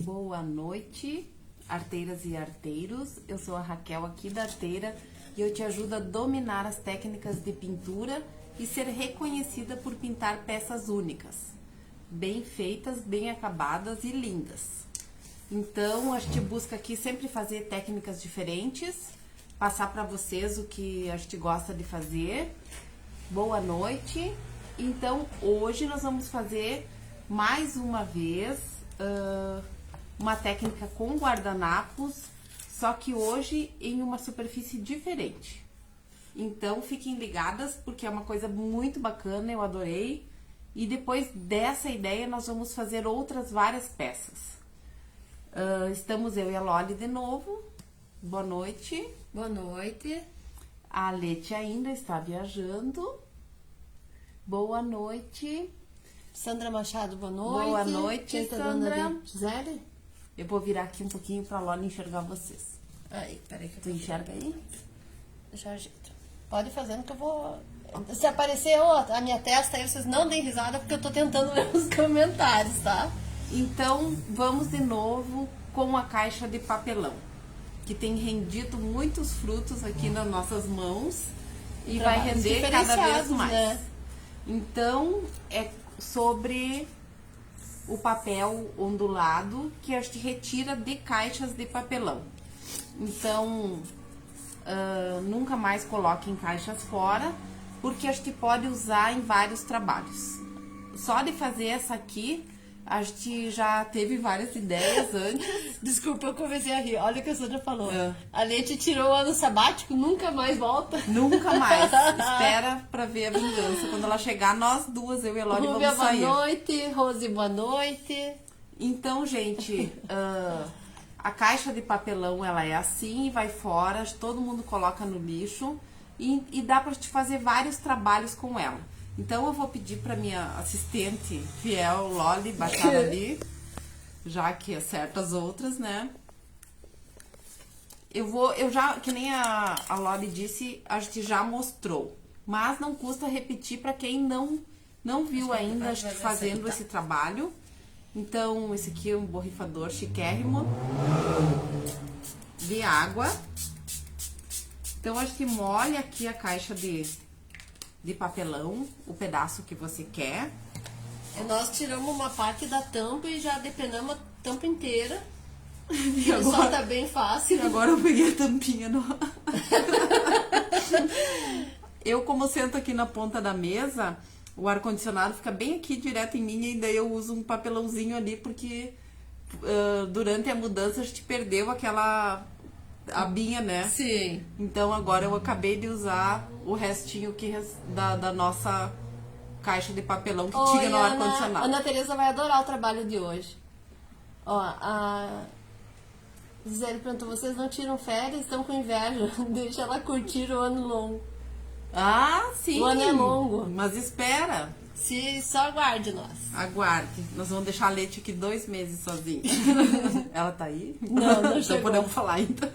Boa noite, arteiras e arteiros. Eu sou a Raquel aqui da Arteira e eu te ajudo a dominar as técnicas de pintura e ser reconhecida por pintar peças únicas, bem feitas, bem acabadas e lindas. Então, a gente busca aqui sempre fazer técnicas diferentes, passar para vocês o que a gente gosta de fazer. Boa noite. Então, hoje nós vamos fazer mais uma vez uma técnica com guardanapos, só que hoje em uma superfície diferente. Então, fiquem ligadas porque é uma coisa muito bacana, eu adorei. E depois dessa ideia, nós vamos fazer outras várias peças. Estamos eu e a Loli de novo. Boa noite. Boa noite. A Leti ainda está viajando. Boa noite. Sandra Machado, boa noite. Boa noite, Quem tá Sandra. dando ali? Gisele? Eu vou virar aqui um pouquinho pra Loli enxergar vocês. Aí, peraí que eu Tu enxerga aí? Deixa eu ajeito. Pode ir fazendo que eu vou... Se aparecer a minha testa aí, vocês não deem risada porque eu tô tentando ler os comentários, tá? Então, vamos de novo com a caixa de papelão, que tem rendido muitos frutos aqui nas nossas mãos e vai Trabalhos render cada vez diferenciados, mais. né? Então, é sobre o papel ondulado que a gente retira de caixas de papelão. Então, nunca mais coloque em caixas fora, porque a gente pode usar em vários trabalhos. Só de fazer essa aqui, a gente já teve várias ideias antes. Desculpa, eu comecei a rir. Olha o que a Sandra falou. É. A Leti tirou o ano sabático, nunca mais volta. Nunca mais. Espera pra ver a vingança. Quando ela chegar, nós duas, eu e a Loli, Rúbia, vamos boa sair. noite. Rose, boa noite. Então, gente, a caixa de papelão, ela é assim e vai fora, todo mundo coloca no lixo e dá pra te fazer vários trabalhos com ela. Então, eu vou pedir pra minha assistente fiel, Loli, baixar ali, já que acerta as outras, né? Eu já, que nem a Loli disse, a gente já mostrou, mas não custa repetir pra quem não viu ainda a gente fazendo esse trabalho. Então, esse aqui é um borrifador chiquérrimo de água. Então, a gente molha aqui a caixa de papelão, o pedaço que você quer. Nós tiramos uma parte da tampa e já depenamos a tampa inteira. E O pessoal tá bem fácil. agora eu peguei a tampinha. Eu, como sento aqui na ponta da mesa, o ar-condicionado fica bem aqui direto em mim e daí eu uso um papelãozinho ali porque durante a mudança a gente perdeu aquela abinha, né? Sim. Então agora eu acabei de usar o restinho da nossa caixa de papelão que tinha no ar-condicionado. Ana Tereza vai adorar o trabalho de hoje. Ó, a Gisele perguntou, vocês não tiram férias? Estão com inveja? Deixa ela curtir o ano longo. Ah, sim! O ano é longo. Mas espera, Só aguarde nós. aguarde. Nós vamos deixar a Leti aqui 2 meses sozinha. Ela tá aí? Não Então chegou. podemos falar ainda.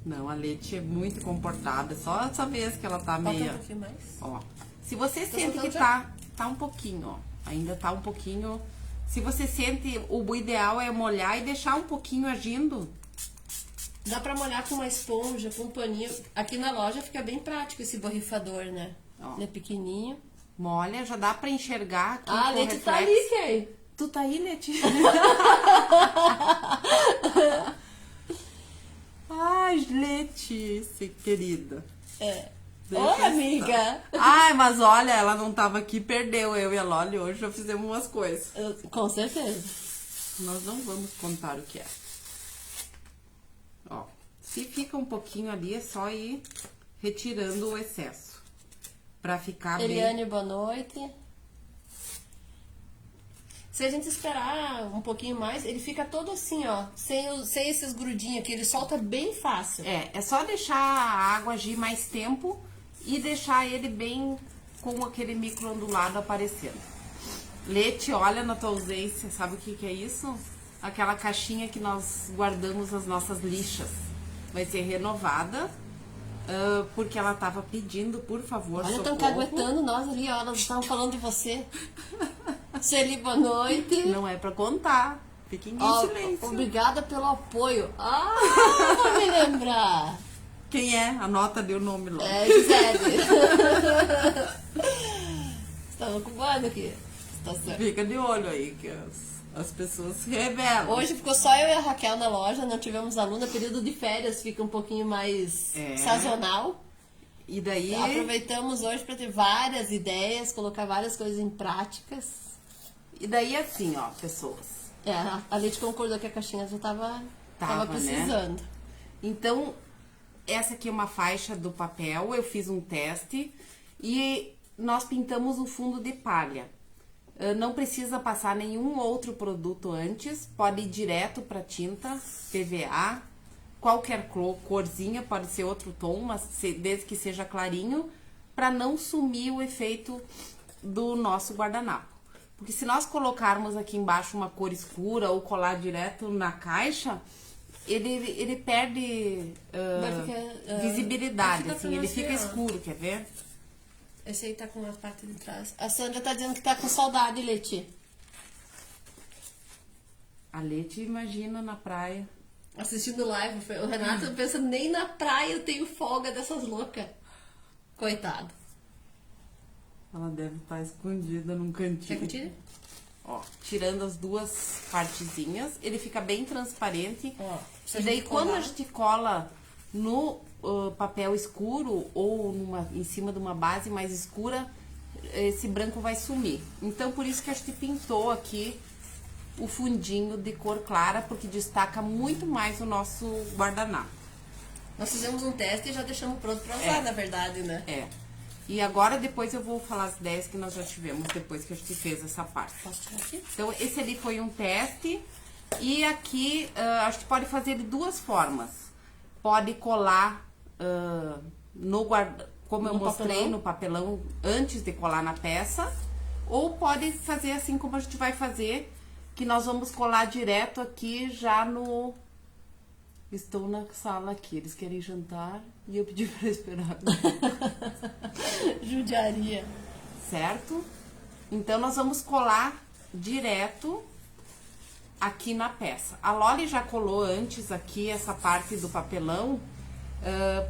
Não, a Leti é muito comportada. Só essa vez que ela tá Falta um meio... pouquinho mais. Ó, se você sente soltando que já? tá um pouquinho, ó. Ainda tá um pouquinho... Se você sente, o ideal é molhar e deixar um pouquinho agindo. Dá pra molhar com uma esponja, com um paninho. Aqui na loja fica bem prático esse borrifador, né? Ó. Ele é pequenininho. Molha, já dá pra enxergar aqui Ah, a com Leti tá reflexo. ali, Kay. Tu tá aí, Leti? Ai, Leti, querida. É. Deixa Oi, estar. amiga. Ai, mas olha, ela não tava aqui, perdeu. Eu e a Loli hoje já fizemos umas coisas. Com certeza. Nós não vamos contar o que é. Ó, se fica um pouquinho ali, é só ir retirando o excesso. Pra ficar Eliane, boa noite. Se a gente esperar um pouquinho mais, ele fica todo assim, ó. Sem esses grudinhos aqui, ele solta bem fácil. É só deixar a água agir mais tempo e deixar ele bem com aquele micro ondulado aparecendo. Leti, olha na tua ausência, sabe o que que é isso? Aquela caixinha que nós guardamos as nossas lixas. Vai ser renovada, porque ela tava pedindo, por favor, Olha, estão socorro. caguetando nós ali, ó. Elas estavam falando de você. Sueli, boa noite. Não é pra contar. Fiquem em silêncio. Obrigada pelo apoio. Vou me lembrar. Quem é? Anota, deu o nome logo. É, Gisele. Estava ocupado aqui. Tá certo. Fica de olho aí, que as pessoas se revelam. Hoje ficou só eu e a Raquel na loja, não tivemos aluna. Período de férias fica um pouquinho mais sazonal. E daí... Aproveitamos hoje para ter várias ideias, colocar várias coisas em práticas. E daí assim, ó, pessoas. A Leite concordou que a caixinha já tava precisando. Né? Então, essa aqui é uma faixa do papel, eu fiz um teste e nós pintamos o fundo de palha. Não precisa passar nenhum outro produto antes, pode ir direto para tinta, PVA, qualquer corzinha, pode ser outro tom, mas desde que seja clarinho, para não sumir o efeito do nosso guardanapo. Porque se nós colocarmos aqui embaixo uma cor escura ou colar direto na caixa, ele perde visibilidade, assim, ele fica escuro, quer ver? Esse aí tá com a parte de trás. A Sandra tá dizendo que tá com saudade, Leti. A Leti imagina na praia. Assistindo live, o Renato pensa, nem na praia eu tenho folga dessas loucas. Coitado. Ela deve estar escondida num cantinho. Quer que eu tire? Ó, tirando as duas partezinhas, ele fica bem transparente. Ó, e daí quando a gente cola no papel escuro ou em cima de uma base mais escura, esse branco vai sumir. Então por isso que a gente pintou aqui o fundinho de cor clara, porque destaca muito mais o nosso guardanapo. Nós fizemos um teste e já deixamos pronto para usar, na verdade, né? É. E agora depois eu vou falar as ideias que nós já tivemos depois que a gente fez essa parte. Posso tirar aqui? Então esse ali foi um teste. E aqui a gente pode fazer de duas formas. Pode colar como eu mostrei, no papelão antes de colar na peça. Ou pode fazer assim como a gente vai fazer, que nós vamos colar direto aqui já no... Estou na sala aqui, eles querem jantar e eu pedi para esperar. Judiaria. Certo? Então nós vamos colar direto aqui na peça. A Loli já colou antes aqui essa parte do papelão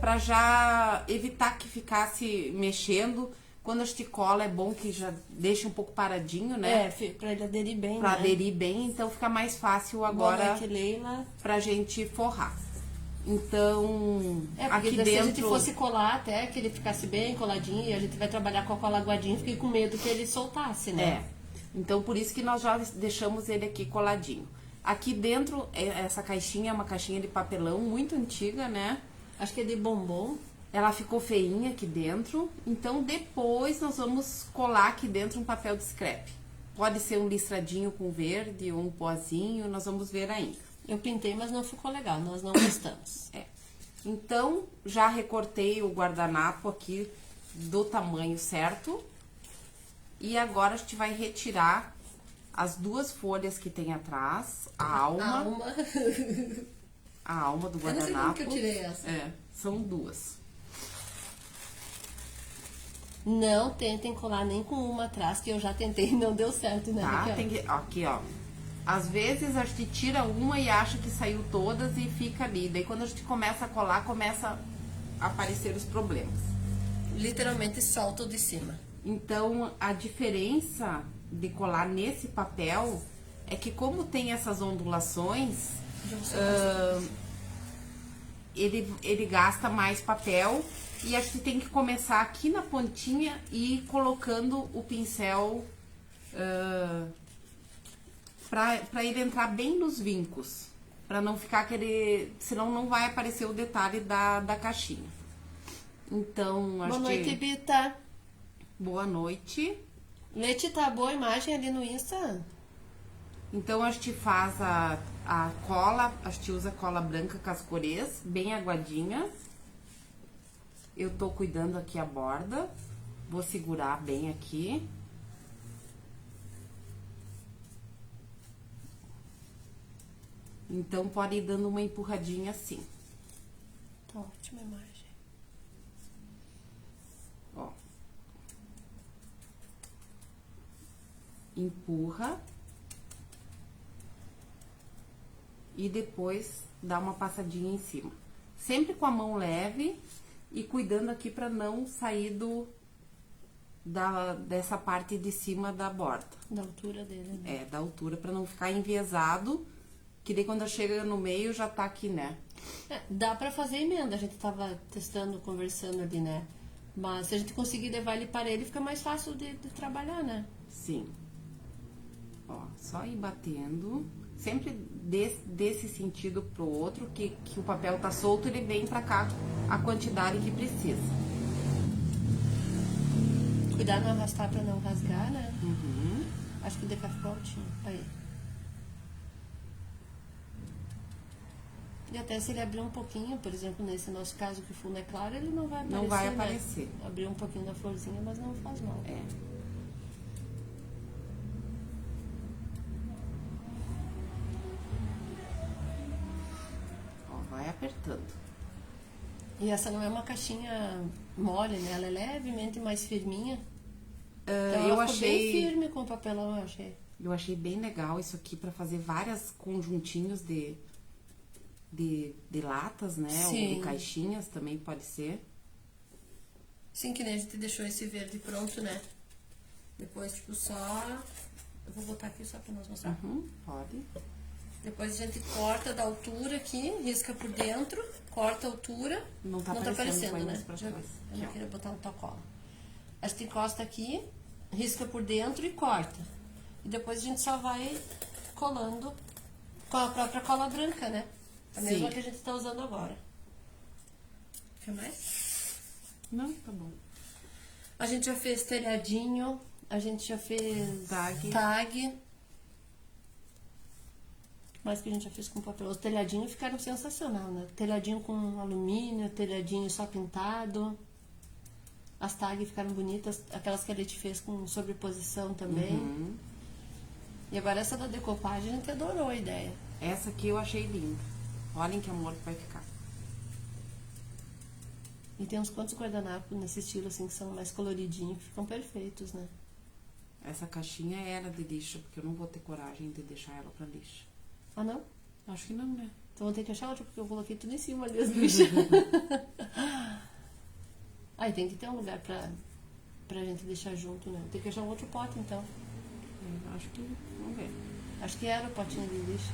para já evitar que ficasse mexendo. Quando a gente cola é bom que já deixe um pouco paradinho, né? Pra ele aderir bem, Pra aderir bem, então fica mais fácil agora pra gente forrar. Então, porque aqui se dentro... a gente fosse colar até que ele ficasse bem coladinho, e a gente vai trabalhar com a cola aguadinha, fiquei com medo que ele soltasse, né? Então por isso que nós já deixamos ele aqui coladinho. Aqui dentro, essa caixinha é uma caixinha de papelão muito antiga, né? Acho que é de bombom. Ela ficou feinha aqui dentro, então depois nós vamos colar aqui dentro um papel de scrap. Pode ser um listradinho com verde ou um pozinho, nós vamos ver ainda. Eu pintei, mas não ficou legal, nós não gostamos. Então, já recortei o guardanapo aqui do tamanho certo. E agora a gente vai retirar as duas folhas que tem atrás, a alma do guardanapo. Eu não sei como que eu tirei essa. São duas. Não tentem colar nem com uma atrás, que eu já tentei e não deu certo, né, Raquel? Tem que, aqui, ó. Às vezes a gente tira uma e acha que saiu todas e fica ali. Daí quando a gente começa a colar, começa a aparecer os problemas. Literalmente solta o de cima. Então, a diferença de colar nesse papel é que como tem essas ondulações, ele gasta mais papel. E a gente tem que começar aqui na pontinha e ir colocando o pincel para ele entrar bem nos vincos. Para não ficar senão não vai aparecer o detalhe da caixinha. Então, Boa noite, Bita. Boa noite. Leti, tá boa a imagem ali no Insta? Então, a gente faz a cola, a gente usa cola branca cascorês, bem aguadinha. Eu tô cuidando aqui a borda, vou segurar bem aqui. Então, pode ir dando uma empurradinha assim. Tá ótima a imagem. Ó. empurra e depois dá uma passadinha em cima. Sempre com a mão leve e cuidando aqui para não sair dessa parte de cima da borda. Da altura dele, né? É, da altura, para não ficar enviesado, que daí quando chega no meio já tá aqui, né? Dá pra fazer emenda, a gente tava testando, conversando ali, né? Mas se a gente conseguir levar ele para ele, fica mais fácil de trabalhar, né? Sim. Ó, só ir batendo. Sempre desse sentido pro outro, que o papel tá solto, ele vem pra cá a quantidade que precisa. Cuidar não arrastar pra não rasgar, né? Uhum. Acho que fica prontinho. Aí. E até se ele abrir um pouquinho, por exemplo, nesse nosso caso que o fundo é claro, ele não vai aparecer. Não vai né? aparecer. Abrir um pouquinho da florzinha, mas não faz mal. É. Ó, vai apertando. E essa não é uma caixinha mole, né? Ela é levemente mais firminha. Então eu ela ficou bem achei. firme com o papelão, eu achei. Eu achei bem legal isso aqui pra fazer vários conjuntinhos de latas, né? Sim. Ou de caixinhas também pode ser. Sim, que nem a gente deixou esse verde pronto, né? Depois, tipo, só... Eu vou botar aqui só pra nós mostrar. Uhum, pode. Depois a gente corta da altura aqui, risca por dentro, corta a altura. Não tá aparecendo, aparecendo, põe né? mais pra trás. Eu não Aqui, ó. queria botar no tua cola. A gente encosta aqui, risca por dentro e corta. E depois a gente só vai colando com a própria cola branca, né? A Sim. mesma que a gente tá usando agora. Quer mais? Não, tá bom. A gente já fez telhadinho, a gente já fez tag. Mas que a gente já fez com papel. Os telhadinhos ficaram sensacional, né? Telhadinho com alumínio, telhadinho só pintado. As tags ficaram bonitas, aquelas que a gente fez com sobreposição também. Uhum. E agora essa da decopagem, a gente adorou a ideia. Essa aqui eu achei linda. Olhem que amor que vai ficar. E tem uns quantos guardanapos nesse estilo, assim, que são mais coloridinhos, que ficam perfeitos, né? Essa caixinha era de lixa, porque eu não vou ter coragem de deixar ela pra lixa. Ah, não? Acho que não, né? Então vou ter que achar outra, porque eu coloquei tudo em cima ali, as bichas. Aí tem que ter um lugar pra gente deixar junto, né? Tem que achar um outro pote, então. Acho que, vamos ver. Acho que era o potinho de lixo.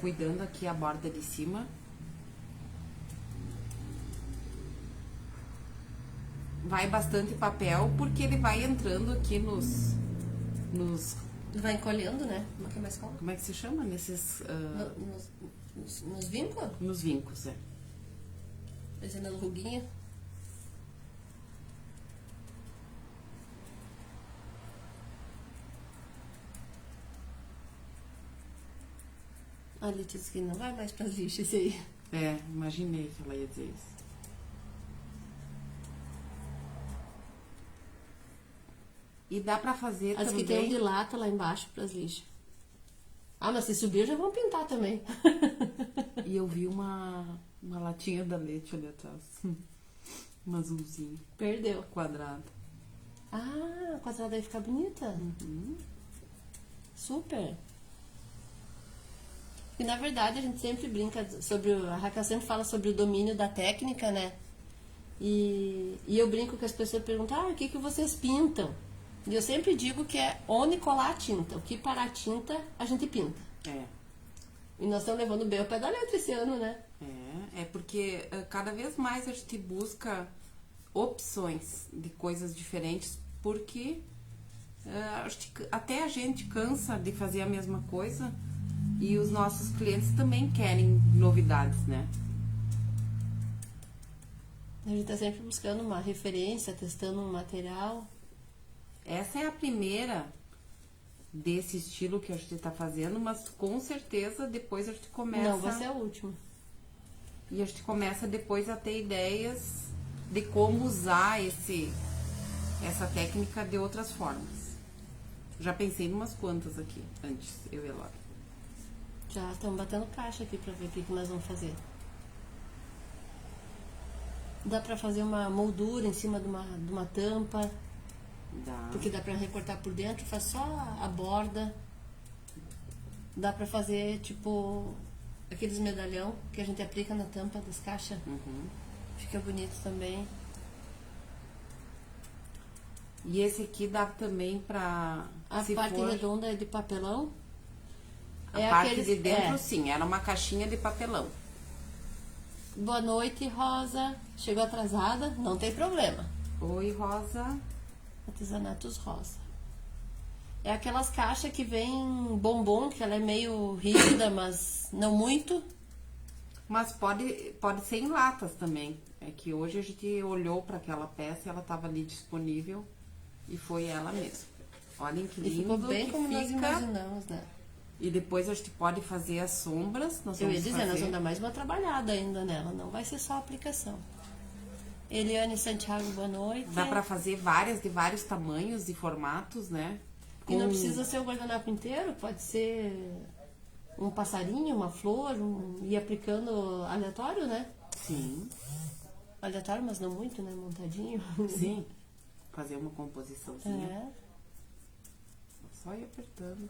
Cuidando aqui a borda de cima. Vai bastante papel, porque ele vai entrando aqui nos Vai encolhendo, né? Uma que é mais cola. como é que se chama? Nesses... Nos vincos? nos vincos, é. Fazendo ruguinha. A Letícia disse que não vai mais para lixo esse aí. É, imaginei que ela ia dizer isso. E dá pra fazer As também... que tem um de lata lá embaixo para as lixas. Ah, mas se subir já vão pintar também. E eu vi uma latinha da leite ali atrás. Uma azulzinha, Perdeu. quadrada. Ah, a quadrada vai ficar bonita. Uhum. Super. E na verdade a gente sempre brinca sobre. A Raquel sempre fala sobre o domínio da técnica, né? E eu brinco que as pessoas perguntam: o que vocês pintam? E eu sempre digo que é onde colar a tinta. O que parar a tinta, a gente pinta. É. E nós estamos levando bem ao pé da letra esse ano, né? É porque cada vez mais a gente busca opções de coisas diferentes, porque acho que até a gente cansa de fazer a mesma coisa e os nossos clientes também querem novidades, né? A gente está sempre buscando uma referência, testando um material. Essa é a primeira desse estilo que a gente está fazendo, mas com certeza depois a gente começa... Não, vai ser a última. E a gente começa depois a ter ideias de como usar essa técnica de outras formas. Já pensei em umas quantas aqui, antes, eu e Elora. Já estamos batendo caixa aqui para ver o que nós vamos fazer. Dá para fazer uma moldura em cima de uma tampa. Dá. Porque dá pra recortar por dentro, faz só a borda. Dá pra fazer, tipo, aqueles medalhão que a gente aplica na tampa das caixas. Uhum. Fica bonito também. E esse aqui dá também pra... A se parte for redonda é de papelão. a é parte aqueles- de dentro, é. sim, era uma caixinha de papelão. Boa noite, Rosa. Chegou atrasada? Não tem problema. Oi, Rosa. Artesanatos Rosa. É aquelas caixas que vem bombom, que ela é meio rígida, mas não muito. Mas pode ser em latas também. É que hoje a gente olhou para aquela peça e ela estava ali disponível e foi ela mesma. Olhem que E lindo ficou bem que como nós fica. imaginamos, né? E depois a gente pode fazer as sombras. Nós Eu ia vamos dizer, nós fazer. vamos dar mais uma trabalhada ainda nela, não vai ser só a aplicação. Eliane Santiago, boa noite. Dá para fazer várias de vários tamanhos e formatos, né? E não precisa ser o guardanapo inteiro, pode ser um passarinho, uma flor, ir aplicando aleatório, né? Sim, Aleatório, mas não muito, né? Montadinho. sim. Fazer uma composiçãozinha. É. Só ir apertando.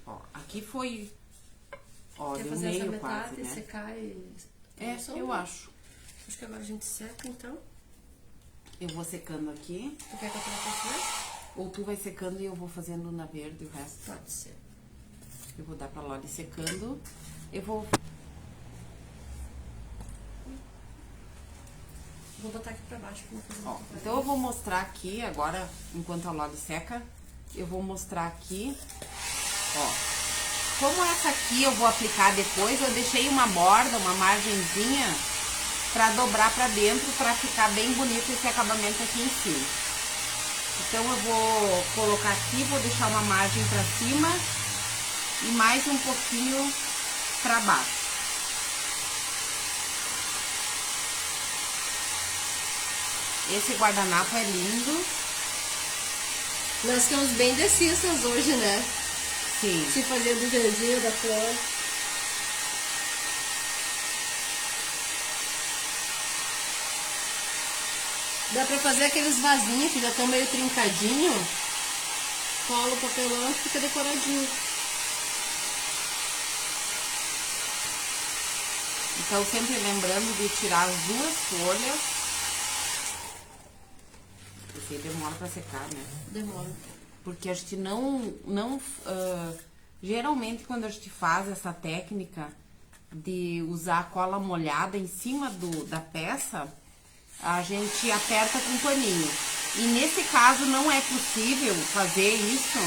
Ó, aqui foi... Ó, Quer deu fazer essa meio metade, quase, né? secar e... É, eu acho. Acho que agora a gente seca, então. Eu vou secando aqui. Tu quer que eu coloque mais? Ou tu vai secando e eu vou fazendo na verde o resto. Pode ser. Eu vou dar pra Loli secando. Eu vou... Vou botar aqui pra baixo pra não fazer Ó, muito barulho. então eu vou mostrar aqui agora, enquanto a Loli seca, eu vou mostrar aqui, ó. Como essa aqui eu vou aplicar depois, eu deixei uma borda, uma margenzinha pra dobrar pra dentro, pra ficar bem bonito esse acabamento aqui em cima. Então eu vou colocar aqui, vou deixar uma margem pra cima e mais um pouquinho pra baixo. Esse guardanapo é lindo. Nós ficamos bem decisas hoje, né? Sim. Se fazer do verdinho, da flor. Dá pra fazer aqueles vasinhos que já estão meio trincadinho. Cola o papelão e fica decoradinho. Então, sempre lembrando de tirar as duas folhas. Esse aí demora pra secar, né? Demora. Porque a gente geralmente, quando a gente faz essa técnica de usar a cola molhada em cima da peça, a gente aperta com paninho. E nesse caso não é possível fazer isso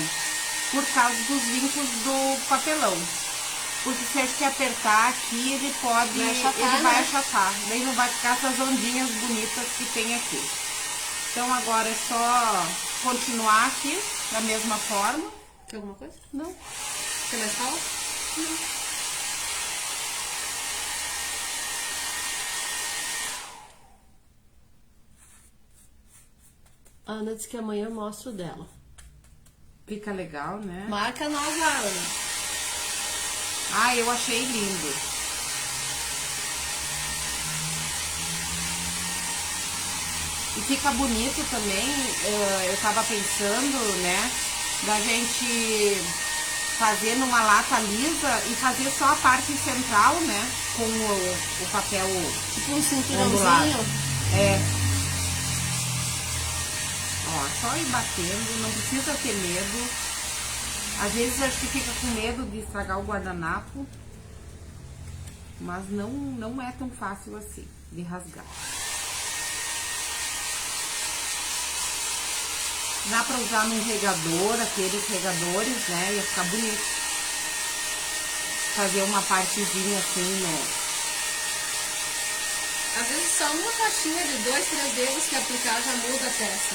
por causa dos vincos do papelão. Porque se a gente apertar aqui, ele vai achatar. Daí não vai ficar essas ondinhas bonitas que tem aqui. Então agora é só continuar aqui da mesma forma. Quer alguma coisa? Não. Quer mais sal? Não. A Ana disse que amanhã eu mostro dela. Fica legal, né? Marca nova, Ana. Ah, eu achei lindo. E fica bonito também, eu tava pensando, né, da gente fazer numa lata lisa e fazer só a parte central, né, com o papel Tipo um ondulado. cinturãozinho. É. Ó, só ir batendo, não precisa ter medo. Às vezes a gente fica com medo de estragar o guardanapo, mas não é tão fácil assim de rasgar. Dá pra usar num regador, aqueles regadores, né? Ia ficar bonito. Fazer uma partezinha assim, né? Às vezes só uma caixinha de 2, 3 dedos que aplicar já muda a peça.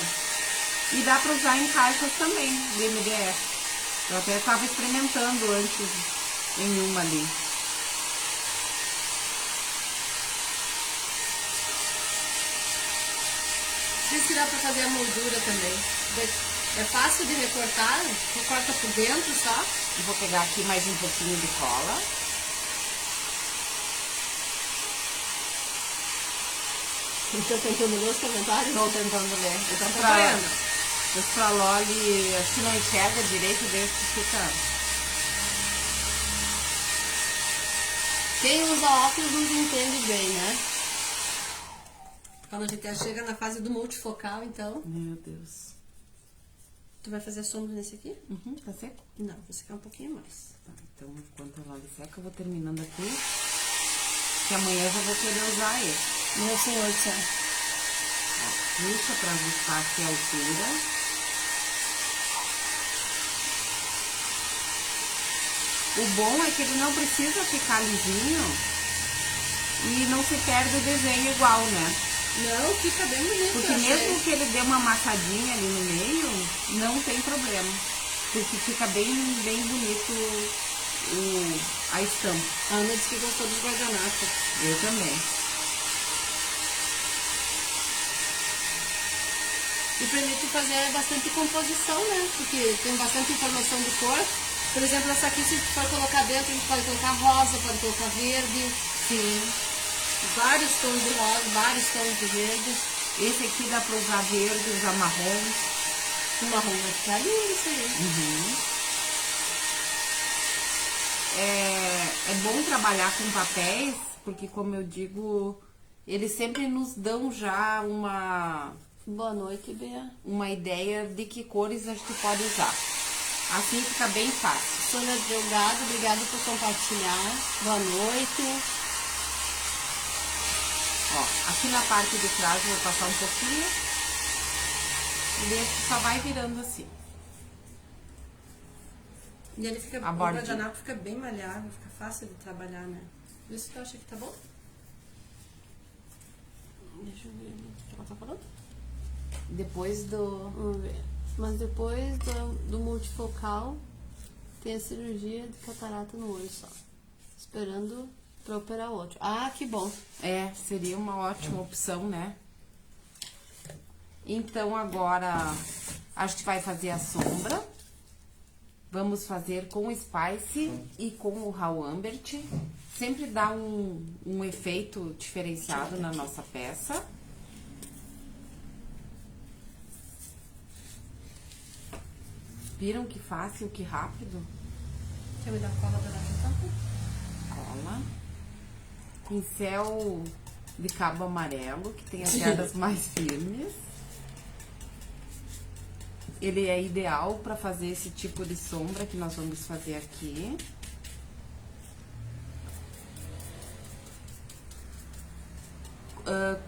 E dá pra usar em caixas também, de MDF. Eu até tava experimentando antes em uma ali. Diz que dá pra fazer a moldura também. É fácil de recortar, recorta por dentro só. Eu vou pegar aqui mais um pouquinho de cola. Estou tentando ler os comentários? Estou tentando ler. Eu tô acompanhando. Pra Loli, acho que não enxerga direito, desde que fica... Quem usa óculos nos entende bem, né? Quando a gente chega na fase do multifocal, então... Meu Deus. Tu vai fazer sombra nesse aqui? Uhum, tá seco? Não, vou secar um pouquinho mais. Tá, então, enquanto a Loli seca, eu vou terminando aqui. Que amanhã eu já vou querer usar ele. Meu senhor do céu. Puxa pra ajustar aqui a altura. O bom é que ele não precisa ficar lisinho e não se perde o desenho igual, né? Não, fica bem bonito. Porque mesmo que ele dê uma amassadinha ali no meio, não tem problema. Porque fica bem bonito a estampa. A Ana disse que gostou dos guardanapos. Eu também. E permite fazer bastante composição, né? Porque tem bastante informação de cor. Por exemplo, essa aqui, se for colocar dentro, a gente pode colocar rosa, pode colocar verde. Sim. Vários tons de rosa, vários tons de verde. Esse aqui dá pra usar verde, usar marrom. O marrom vai ficar lindo isso aí. Uhum. É bom trabalhar com papéis, porque como eu digo, eles sempre nos dão já Boa noite, Bea. uma ideia de que cores a gente pode usar. Assim fica bem fácil. Sônia Delgado, obrigada por compartilhar. Boa noite. Ó, aqui na parte de trás eu vou passar um pouquinho. E dentro só vai virando assim. E ele fica, A o bordinha. guardanapo fica bem malhável, fica fácil de trabalhar, né? Vê se tu acha que tá bom. Deixa eu ver o que ela tá falando. Depois do... Vamos ver. Mas depois do multifocal, tem a cirurgia de catarata no olho só. Esperando pra operar outro. Ah, que bom. Seria uma ótima opção, né? Então agora a gente vai fazer a sombra. Vamos fazer com o Spice e com o Raw Ambert. Sempre dá um efeito diferenciado na nossa peça. Viram que fácil, que rápido? Quer me dar cola da tampa? Cola. Pincel de cabo amarelo, que tem as cerdas mais firmes. Ele é ideal para fazer esse tipo de sombra que nós vamos fazer aqui.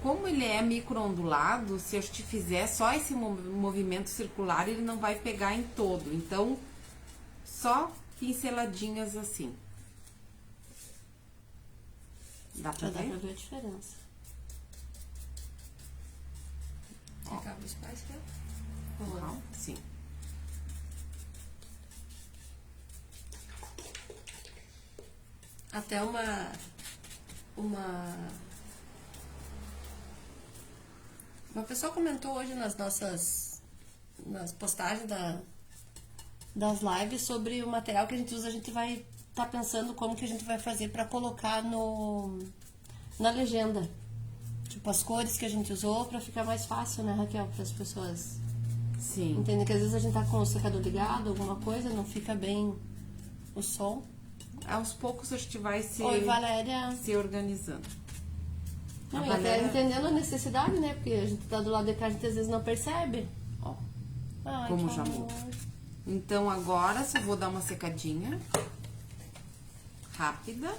Como ele é micro-ondulado, se a gente fizer só esse movimento circular, ele não vai pegar em todo. Então, só pinceladinhas assim. Dá pra Já dá ver? pra ver a diferença. Acaba o Spice, né? Não, sim. Até uma pessoa comentou hoje nas postagens das lives sobre o material que a gente usa. A gente vai estar pensando como que a gente vai fazer para colocar na legenda, tipo as cores que a gente usou, para ficar mais fácil, né, Raquel, para as pessoas Sim. entendem que às vezes a gente tá com o secador ligado, alguma coisa, não fica bem o som. Aos poucos a gente vai Oi, Valéria. se organizando. Não, A e até Valéria- entendendo a necessidade, né? Porque a gente tá do lado de cá, a gente às vezes não percebe. Ó, Ai, como que já amor. muda. Então agora só vou dar uma secadinha rápida.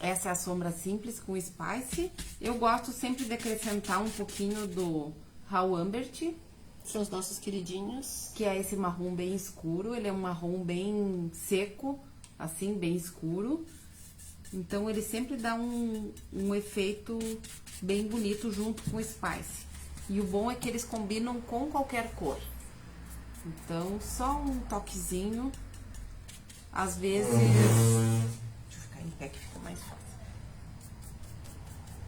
Essa é a sombra simples com Spice. Eu gosto sempre de acrescentar um pouquinho do Raw Ambert, São os nossos queridinhos. que é esse marrom bem escuro. Ele é um marrom bem seco, assim, bem escuro. Então, ele sempre dá um efeito bem bonito junto com o Spice. E o bom é que eles combinam com qualquer cor. Então, só um toquezinho. Às vezes... Deixa eu ficar em pé que fica mais fácil.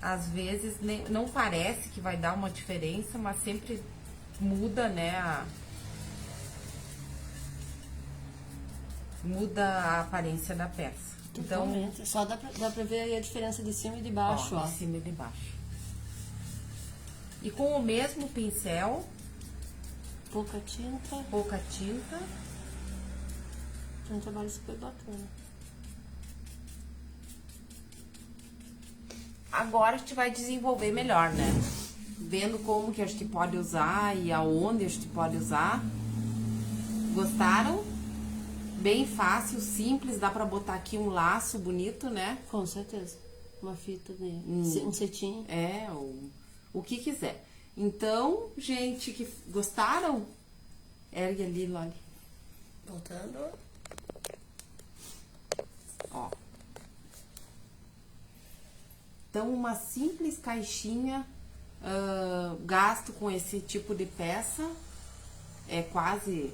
às vezes não parece que vai dar uma diferença, mas sempre muda, né, muda a aparência da peça. Então, Totalmente. Só dá pra ver aí a diferença de cima e de baixo, ó. de cima e de baixo. E com o mesmo pincel, Pouca tinta. pouca tinta, É um trabalho super bacana. agora a gente vai desenvolver melhor, né? Vendo como que a gente pode usar e aonde a gente pode usar. Gostaram? Bem fácil, simples, dá pra botar aqui um laço bonito, né? Com certeza. Uma fita de um cetim. O que quiser. Então, gente que gostaram, ergue ali, Loli. Voltando. Ó. Então, uma simples caixinha, gasto com esse tipo de peça, é quase...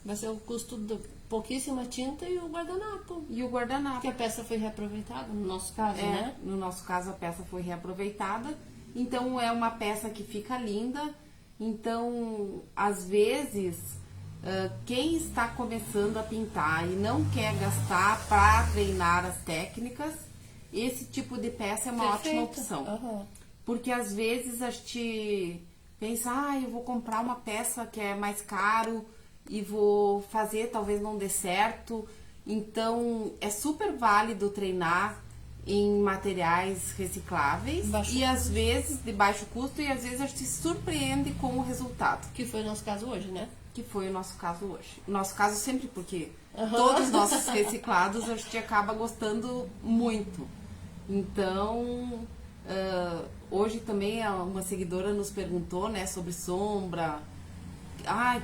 Vai ser o custo de pouquíssima tinta e o guardanapo. E o guardanapo. Porque a peça foi reaproveitada, no nosso caso, né? No nosso caso, a peça foi reaproveitada. Então, é uma peça que fica linda. Então, às vezes, quem está começando a pintar e não quer gastar para treinar as técnicas, esse tipo de peça é uma ótima opção. Uhum. Porque, às vezes, a gente pensa, eu vou comprar uma peça que é mais caro e vou fazer, talvez não dê certo. Então, é super válido treinar em materiais recicláveis e às vezes de baixo custo, e às vezes a gente se surpreende com o resultado. Que foi o nosso caso hoje, né? Que foi o nosso caso hoje. O nosso caso sempre, porque todos os nossos reciclados a gente acaba gostando muito. Então, hoje também uma seguidora nos perguntou, né, sobre sombra.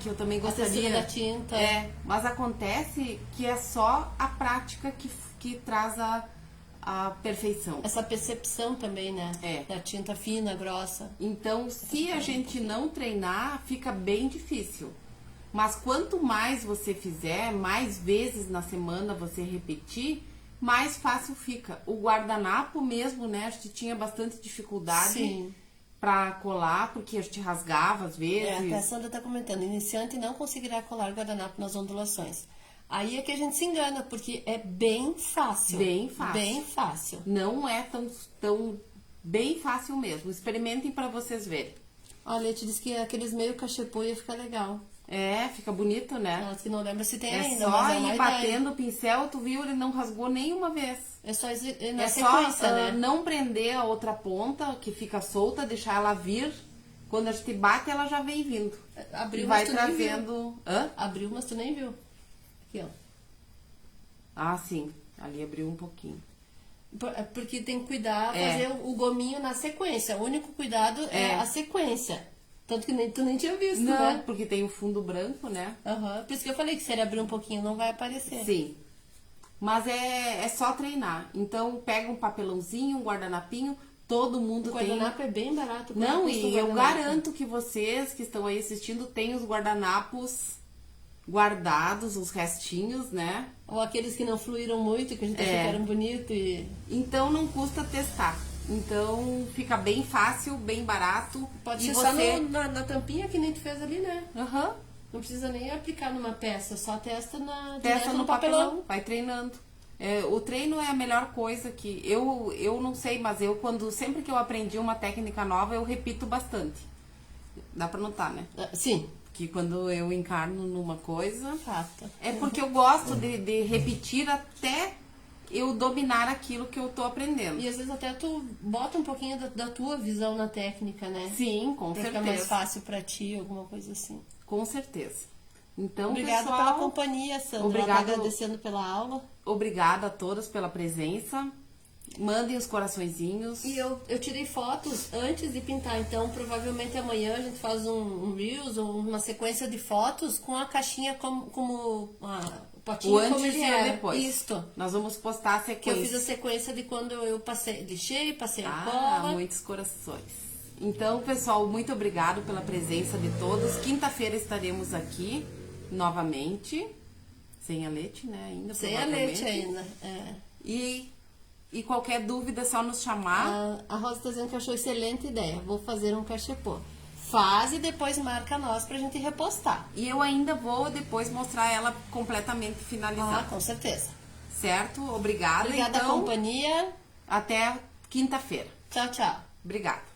Que eu também gostaria. Da tinta. Mas acontece que é só a prática que traz a perfeição. Essa percepção também, né? É. Da tinta fina, grossa. Então, se a gente não treinar, fica bem difícil. Mas quanto mais você fizer, mais vezes na semana você repetir, mais fácil fica. O guardanapo mesmo, né? A gente tinha bastante dificuldade pra colar, porque a gente rasgava às vezes. Até a Sandra tá comentando, iniciante não conseguirá colar guardanapo nas ondulações. Aí é que a gente se engana, porque é bem fácil. Bem fácil. Bem fácil. Não é tão bem fácil mesmo. Experimentem pra vocês verem. Olha, eu te disse que aqueles meio cachepô ia ficar legal. Fica bonito, né? Ela que não lembra se tem É ainda, só mas é uma ir ideia. batendo o pincel, tu viu, ele não rasgou nenhuma vez. É só ir na É sequência, só né? não prender a outra ponta, que fica solta, deixar ela vir. Quando a gente bate, ela já vem vindo. Abriu, e vai mas tu nem viu. trazendo... Abriu, mas tu nem viu. Aqui, ó. Sim. Ali abriu um pouquinho. Porque tem que cuidar, fazer o gominho na sequência. O único cuidado é a sequência. Tanto que tu nem tinha visto, Não, né? porque tem o fundo branco, né? Por isso que eu falei que se ele abrir um pouquinho não vai aparecer. Sim. Mas é só treinar. Então, pega um papelãozinho, um guardanapinho, todo mundo O tem... guardanapo é bem barato. Não, e eu garanto que vocês que estão aí assistindo têm os guardanapos guardados, os restinhos, né? Ou aqueles que não fluíram muito, que a gente achou que eram bonitos e... Então, não custa testar. Então, fica bem fácil, bem barato. Pode e ser você... só na tampinha que nem tu fez ali, né? Aham. Não precisa nem aplicar numa peça, só testa Testa direto no papelão, vai treinando. O treino é a melhor coisa que... Eu não sei, mas sempre que eu aprendi uma técnica nova, eu repito bastante. Dá pra notar, né? Sim. Que quando eu encarno numa coisa... Fato. É porque eu gosto de repetir até eu dominar aquilo que eu tô aprendendo. E às vezes até tu bota um pouquinho da tua visão na técnica, né? Sim, com pra certeza. ficar mais fácil pra ti, alguma coisa assim. Com certeza. Então, obrigada pessoal, pela companhia, Sandra. Obrigado, agradecendo pela aula. Obrigada a todas pela presença. Mandem os coraçõezinhos. E eu tirei fotos antes de pintar, então provavelmente amanhã a gente faz um Reels ou uma sequência de fotos com a caixinha como o potinho O antes como ele e o era. depois. Isto. Nós vamos postar a Que sequência. eu fiz a sequência de quando eu lixei, passei a cola. Muitos corações. Então, pessoal, muito obrigado pela presença de todos. Quinta-feira estaremos aqui novamente. Sem a Lete, né? Ainda, Sem a leite ainda. E E qualquer dúvida é só nos chamar. A Rosa está dizendo que achou excelente ideia. Vou fazer um cachepô. Faz e depois marca nós pra gente repostar. E eu ainda vou depois mostrar ela completamente finalizada. Com certeza. Certo? Obrigada. Obrigada então, a companhia. até quinta-feira. Tchau, tchau. Obrigada.